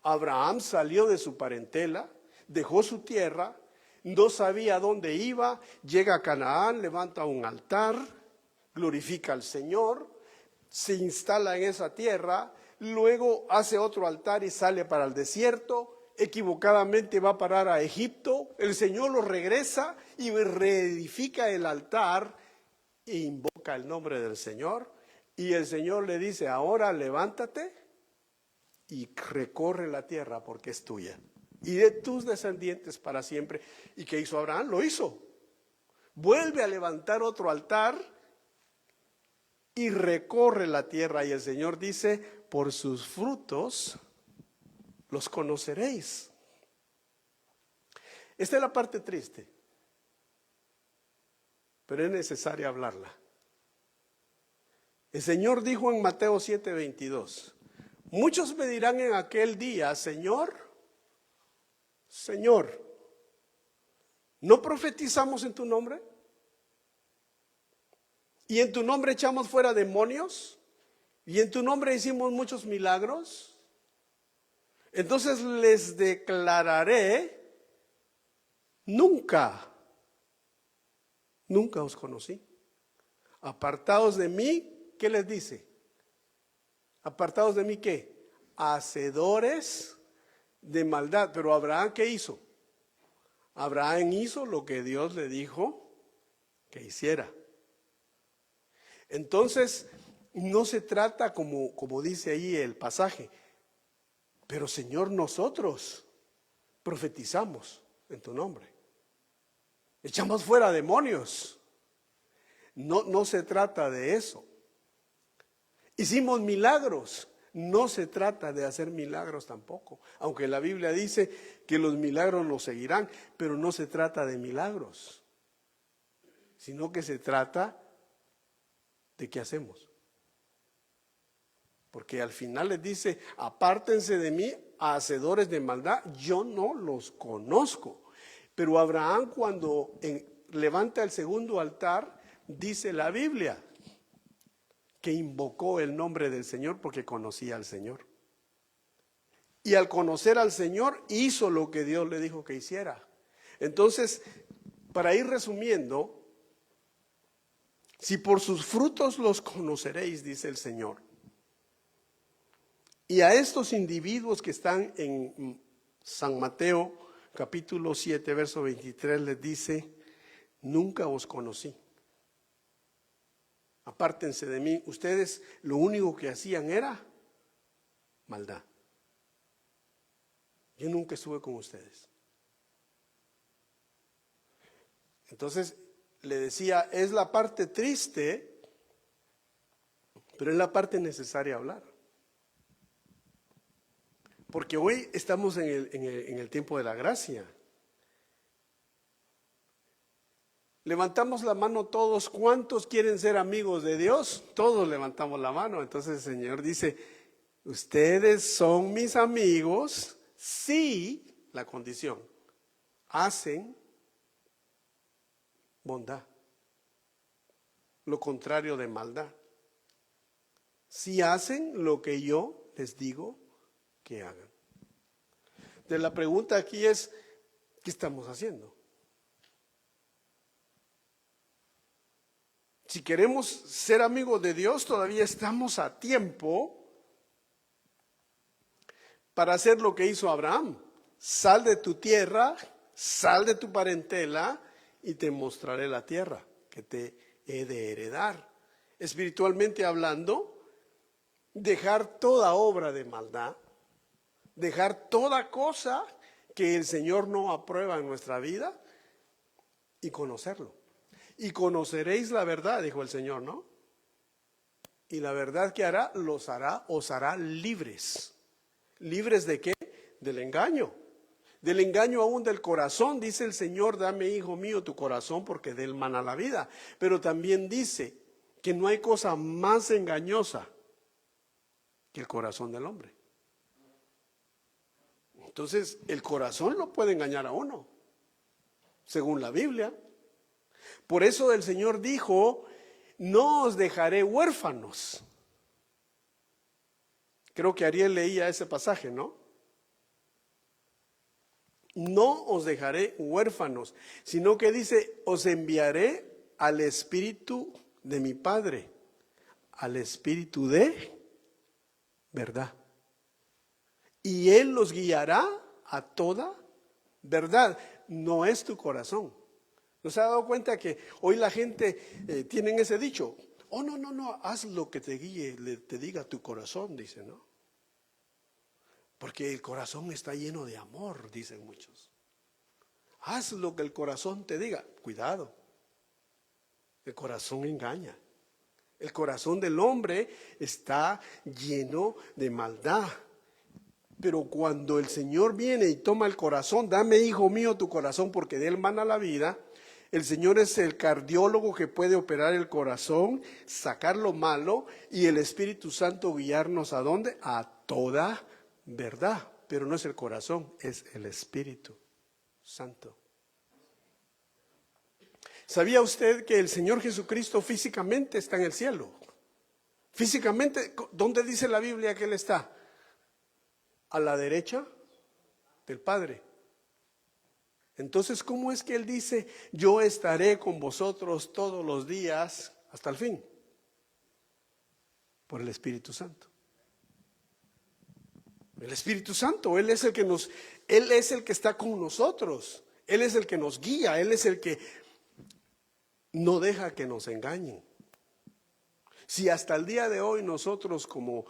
Abraham salió de su parentela, dejó su tierra, no sabía dónde iba, llega a Canaán, levanta un altar, glorifica al Señor, se instala en esa tierra, luego hace otro altar y sale para el desierto, equivocadamente va a parar a Egipto, el Señor lo regresa y reedifica el altar e invoca el nombre del Señor, y el Señor le dice: ahora levántate y recorre la tierra porque es tuya y de tus descendientes para siempre. ¿Y qué hizo Abraham? Lo hizo. Vuelve a levantar otro altar y recorre la tierra, y el Señor dice: por sus frutos los conoceréis. Esta es la parte triste, pero es necesaria hablarla. El Señor dijo en Mateo 7:22: muchos me dirán en aquel día: Señor, Señor, ¿no profetizamos en tu nombre? ¿Y en tu nombre echamos fuera demonios? ¿Y en tu nombre hicimos muchos milagros? Entonces les declararé: nunca os conocí. Apartados de mí, ¿qué les dice? Apartados de mí, ¿qué? Hacedores de maldad. Pero Abraham, ¿qué hizo? Abraham hizo lo que Dios le dijo que hiciera. Entonces, no se trata como dice ahí el pasaje: pero Señor, nosotros profetizamos en tu nombre, echamos fuera demonios. No se trata de eso. Hicimos milagros. No se trata de hacer milagros tampoco, aunque la Biblia dice que los milagros nos seguirán, pero no se trata de milagros, sino que se trata de qué hacemos. Porque al final les dice: apártense de mí, hacedores de maldad, yo no los conozco. Pero Abraham, cuando levanta el segundo altar, dice la Biblia que invocó el nombre del Señor porque conocía al Señor. Y al conocer al Señor, hizo lo que Dios le dijo que hiciera. Entonces, para ir resumiendo, si por sus frutos los conoceréis, dice el Señor. Y a estos individuos que están en San Mateo capítulo 7, verso 23, les dice: nunca os conocí. Apártense de mí. Ustedes lo único que hacían era maldad. Yo nunca estuve con ustedes. Entonces le decía, es la parte triste, pero es la parte necesaria hablar. Porque hoy estamos en el tiempo de la gracia. Levantamos la mano todos. ¿Cuántos quieren ser amigos de Dios? Todos levantamos la mano. Entonces el Señor dice: ustedes son mis amigos si, la condición, hacen bondad, lo contrario de maldad. Si hacen lo que yo les digo que hagan. Entonces la pregunta aquí es: ¿qué estamos haciendo? Si queremos ser amigos de Dios, todavía estamos a tiempo para hacer lo que hizo Abraham. Sal de tu tierra, sal de tu parentela y te mostraré la tierra que te he de heredar. Espiritualmente hablando, dejar toda obra de maldad, dejar toda cosa que el Señor no aprueba en nuestra vida y conocerlo. Y conoceréis la verdad, dijo el Señor, ¿no? Y la verdad que hará, os hará libres. ¿Libres de qué? Del engaño. Del engaño aún del corazón. Dice el Señor: dame, hijo mío, tu corazón, porque de él mana la vida. Pero también dice que no hay cosa más engañosa que el corazón del hombre. Entonces, el corazón lo puede engañar a uno, según la Biblia. Por eso el Señor dijo, no os dejaré huérfanos. Creo que Ariel leía ese pasaje, ¿no? No os dejaré huérfanos, sino que dice, os enviaré al Espíritu de mi Padre, al Espíritu de verdad. Y Él los guiará a toda verdad. No es tu corazón. ¿No se ha dado cuenta que hoy la gente tiene ese dicho? Oh, no, haz lo que te guíe, te diga tu corazón, dice, ¿no? Porque el corazón está lleno de amor, dicen muchos. Haz lo que el corazón te diga. Cuidado, el corazón engaña. El corazón del hombre está lleno de maldad. Pero cuando el Señor viene y toma el corazón, dame, hijo mío, tu corazón, porque de él mana la vida. El Señor es el cardiólogo que puede operar el corazón, sacar lo malo, y el Espíritu Santo guiarnos ¿a dónde? A toda verdad. Pero no es el corazón, es el Espíritu Santo. ¿Sabía usted que el Señor Jesucristo físicamente está en el cielo? Físicamente, ¿dónde dice la Biblia que Él está? A la derecha del Padre. Entonces, ¿cómo es que Él dice, yo estaré con vosotros todos los días hasta el fin? Por el Espíritu Santo. El Espíritu Santo, Él es el que está con nosotros. Él es el que nos guía, Él es el que no deja que nos engañen. Si hasta el día de hoy nosotros como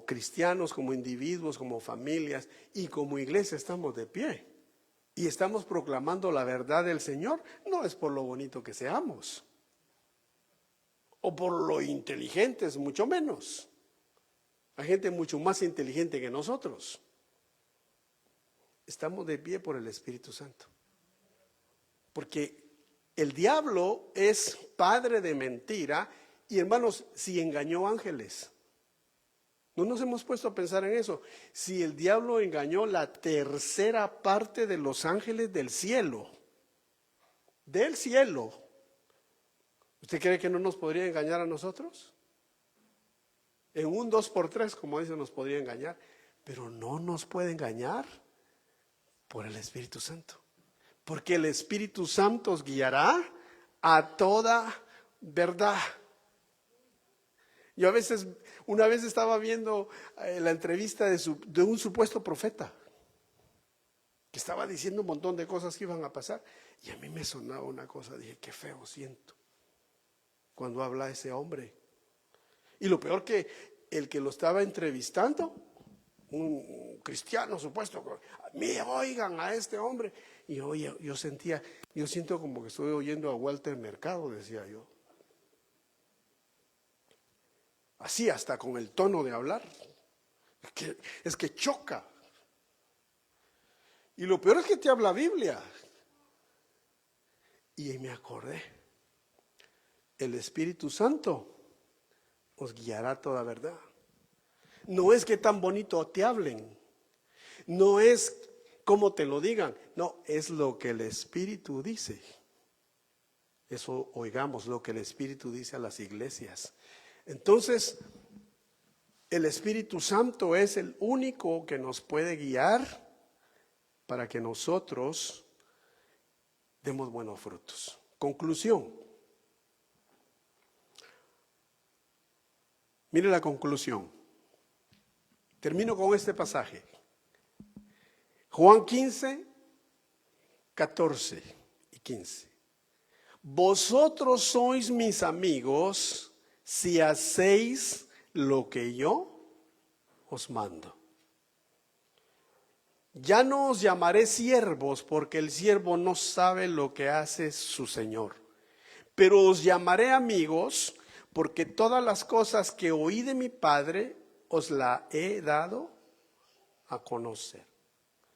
cristianos, como individuos, como familias y como iglesia estamos de pie y estamos proclamando la verdad del Señor, no es por lo bonito que seamos o por lo inteligentes, mucho menos. Hay gente mucho más inteligente que nosotros. Estamos de pie por el Espíritu Santo. Porque el diablo es padre de mentira. Y hermanos, si engañó ángeles, no nos hemos puesto a pensar en eso. Si el diablo engañó la tercera parte de los ángeles del cielo, ¿usted cree que no nos podría engañar a nosotros? En un 2x3, como dice, nos podría engañar, pero no nos puede engañar por el Espíritu Santo, porque el Espíritu Santo os guiará a toda verdad. Yo una vez estaba viendo la entrevista de un supuesto profeta que estaba diciendo un montón de cosas que iban a pasar, y a mí me sonaba una cosa, dije, qué feo siento cuando habla ese hombre. Y lo peor que el que lo estaba entrevistando, un cristiano supuesto, oigan a este hombre, y yo siento como que estoy oyendo a Walter Mercado, decía yo. Así hasta con el tono de hablar, es que choca. Y lo peor es que te habla Biblia. Y me acordé, el Espíritu Santo os guiará a toda verdad. No es que tan bonito te hablen, no es como te lo digan, no, es lo que el Espíritu dice. Eso oigamos lo que el Espíritu dice a las iglesias. Entonces, el Espíritu Santo es el único que nos puede guiar para que nosotros demos buenos frutos. Conclusión. Mire la conclusión. Termino con este pasaje. Juan 15, 14 y 15. Vosotros sois mis amigos si hacéis lo que yo os mando. Ya no os llamaré siervos, porque el siervo no sabe lo que hace su señor. Pero os llamaré amigos, porque todas las cosas que oí de mi Padre os la he dado a conocer.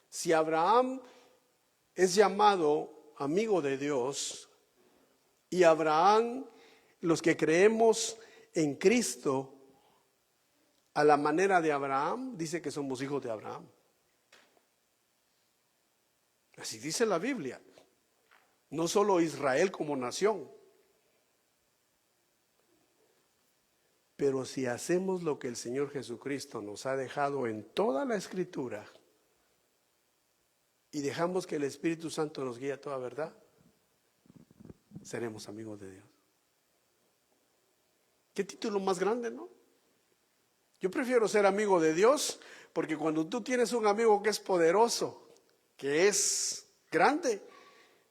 Si Abraham es llamado amigo de Dios, y Abraham, los que creemos en Cristo a la manera de Abraham, dice que somos hijos de Abraham. Así dice la Biblia. No solo Israel como nación. Pero si hacemos lo que el Señor Jesucristo nos ha dejado en toda la Escritura y dejamos que el Espíritu Santo nos guíe a toda verdad, seremos amigos de Dios. ¿Qué título más grande, no? Yo prefiero ser amigo de Dios, porque cuando tú tienes un amigo que es poderoso, que es grande,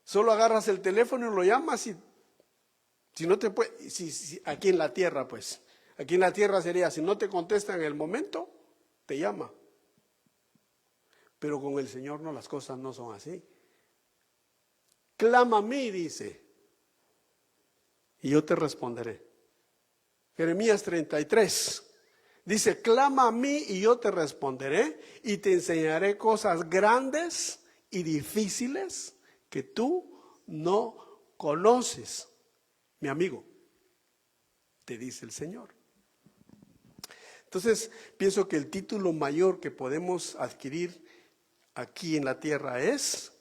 solo agarras el teléfono y lo llamas y si no te puede, aquí en la tierra pues, aquí en la tierra sería, si no te contesta en el momento, te llama. Pero con el Señor no, las cosas no son así. Clama a mí, dice, y yo te responderé. Jeremías 33 dice, clama a mí y yo te responderé y te enseñaré cosas grandes y difíciles que tú no conoces, mi amigo, te dice el Señor. Entonces, pienso que el título mayor que podemos adquirir aquí en la tierra es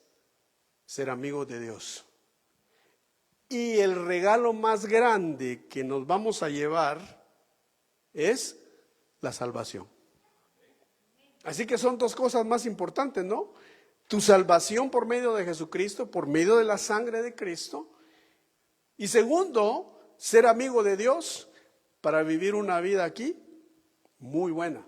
ser amigos de Dios. Y el regalo más grande que nos vamos a llevar es la salvación. Así que son dos cosas más importantes, ¿no? Tu salvación por medio de Jesucristo, por medio de la sangre de Cristo. Y segundo, ser amigo de Dios para vivir una vida aquí muy buena.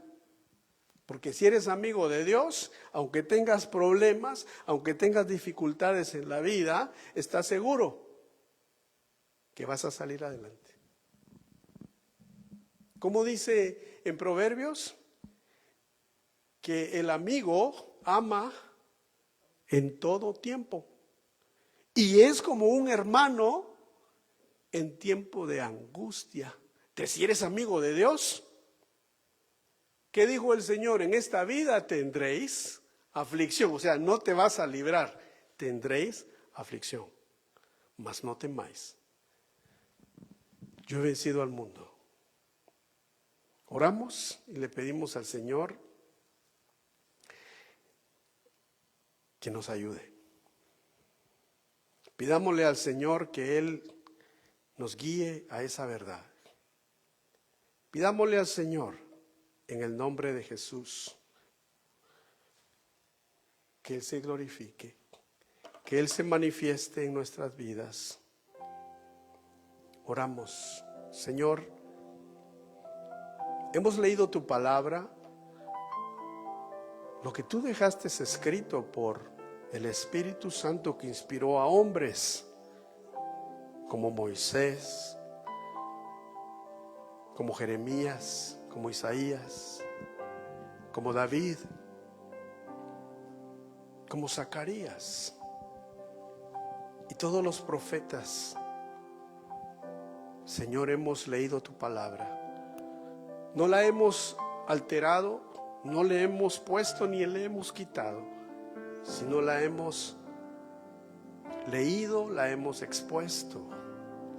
Porque si eres amigo de Dios, aunque tengas problemas, aunque tengas dificultades en la vida, estás seguro que vas a salir adelante. Como dice en Proverbios, que el amigo ama en todo tiempo y es como un hermano en tiempo de angustia. Entonces, si eres amigo de Dios, ¿qué dijo el Señor? En esta vida tendréis aflicción, o sea, no te vas a librar, tendréis aflicción, mas no temáis. Yo he vencido al mundo. Oramos y le pedimos al Señor que nos ayude. Pidámosle al Señor que Él nos guíe a esa verdad. Pidámosle al Señor en el nombre de Jesús que Él se glorifique, que Él se manifieste en nuestras vidas. Oramos, Señor, hemos leído tu palabra, lo que tú dejaste es escrito por el Espíritu Santo que inspiró a hombres como Moisés, como Jeremías, como Isaías, como David, como Zacarías y todos los profetas. Señor, hemos leído tu palabra, no la hemos alterado, no le hemos puesto ni le hemos quitado, sino la hemos leído, la hemos expuesto,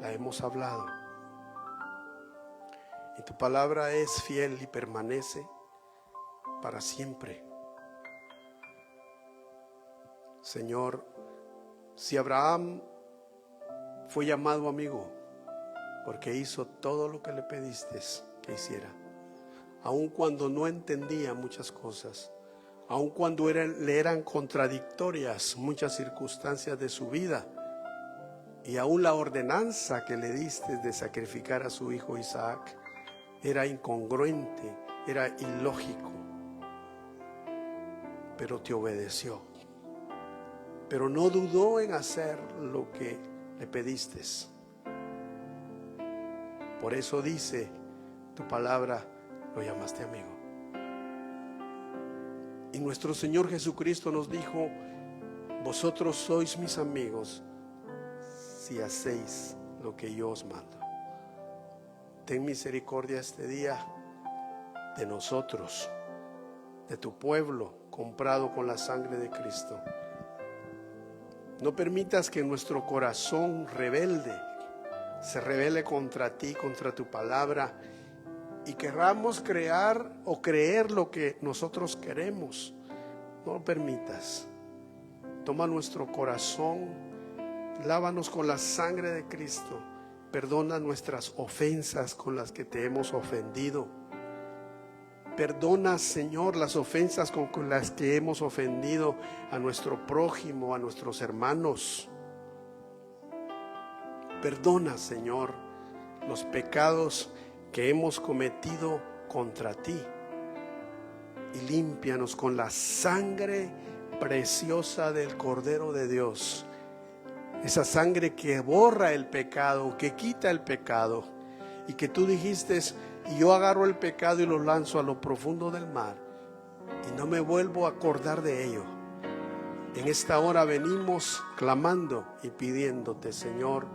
la hemos hablado. Y tu palabra es fiel y permanece para siempre. Señor, si Abraham fue llamado amigo porque hizo todo lo que le pediste que hiciera, aun cuando no entendía muchas cosas, aun cuando le eran contradictorias muchas circunstancias de su vida, y aun la ordenanza que le diste de sacrificar a su hijo Isaac era incongruente, era ilógico, pero te obedeció, pero no dudó en hacer lo que le pediste. Por eso dice tu palabra, lo llamaste amigo. Y nuestro Señor Jesucristo nos dijo, vosotros sois mis amigos si hacéis lo que yo os mando. Ten misericordia este día de nosotros, de tu pueblo comprado con la sangre de Cristo. No permitas que nuestro corazón rebelde se rebele contra ti, contra tu palabra, y querramos crear o creer lo que nosotros queremos. No lo permitas. toma nuestro corazón, lávanos con la sangre de Cristo, perdona nuestras ofensas con las que te hemos ofendido. Perdona, Señor, las ofensas con las que hemos ofendido a nuestro prójimo, a nuestros hermanos. Perdona, Señor, los pecados que hemos cometido contra ti. Y límpianos con la sangre preciosa del Cordero de Dios. Esa sangre que borra el pecado, que quita el pecado. Y que tú dijiste: y yo agarro el pecado y lo lanzo a lo profundo del mar, y no me vuelvo a acordar de ello. En esta hora venimos clamando y pidiéndote: Señor,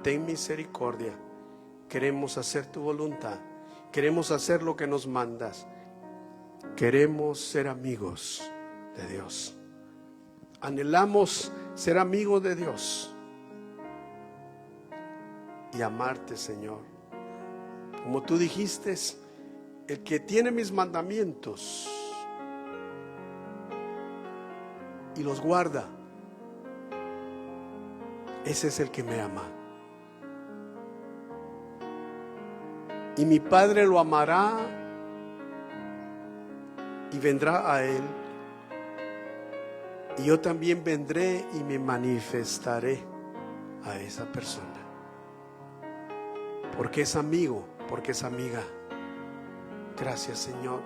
ten misericordia. Queremos hacer tu voluntad, queremos hacer lo que nos mandas, queremos ser amigos de Dios. Anhelamos ser amigos de Dios y amarte, Señor. Como tú dijiste, el que tiene mis mandamientos y los guarda, ese es el que me ama. Y mi Padre lo amará y vendrá a él. Y yo también vendré y me manifestaré a esa persona. Porque es amigo, porque es amiga. Gracias, Señor.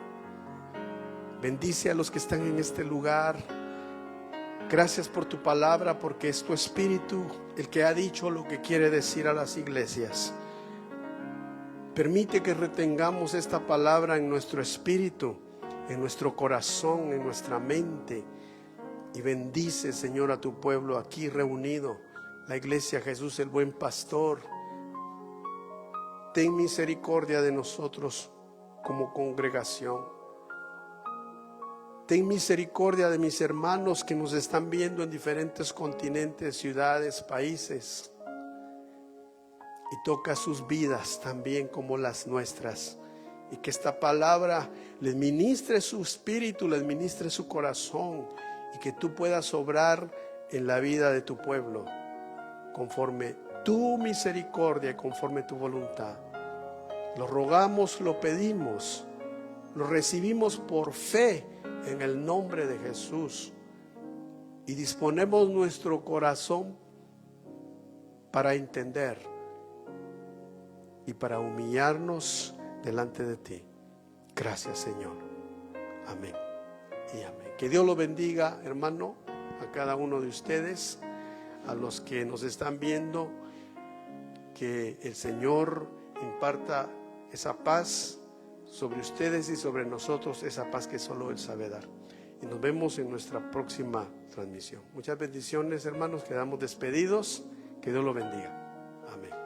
Bendice a los que están en este lugar. Gracias por tu palabra, porque es tu Espíritu el que ha dicho lo que quiere decir a las iglesias. Permite que retengamos esta palabra en nuestro espíritu, en nuestro corazón, en nuestra mente. Y bendice, Señor, a tu pueblo aquí reunido, la iglesia Jesús el Buen Pastor. Ten misericordia de nosotros como congregación. Ten misericordia de mis hermanos que nos están viendo en diferentes continentes, ciudades, países. Y toca sus vidas también como las nuestras. Y que esta palabra les ministre su espíritu, les ministre su corazón. Y que tú puedas obrar en la vida de tu pueblo conforme tu misericordia y conforme tu voluntad. Lo rogamos, lo pedimos, lo recibimos por fe en el nombre de Jesús. Y disponemos nuestro corazón para entender y para humillarnos delante de ti. Gracias, Señor. Amén y amén. Que Dios lo bendiga, hermano, a cada uno de ustedes, a los que nos están viendo. Que el Señor imparta esa paz sobre ustedes y sobre nosotros, esa paz que solo Él sabe dar. Y nos vemos en nuestra próxima transmisión. Muchas bendiciones, hermanos. Quedamos despedidos. Que Dios lo bendiga. Amén.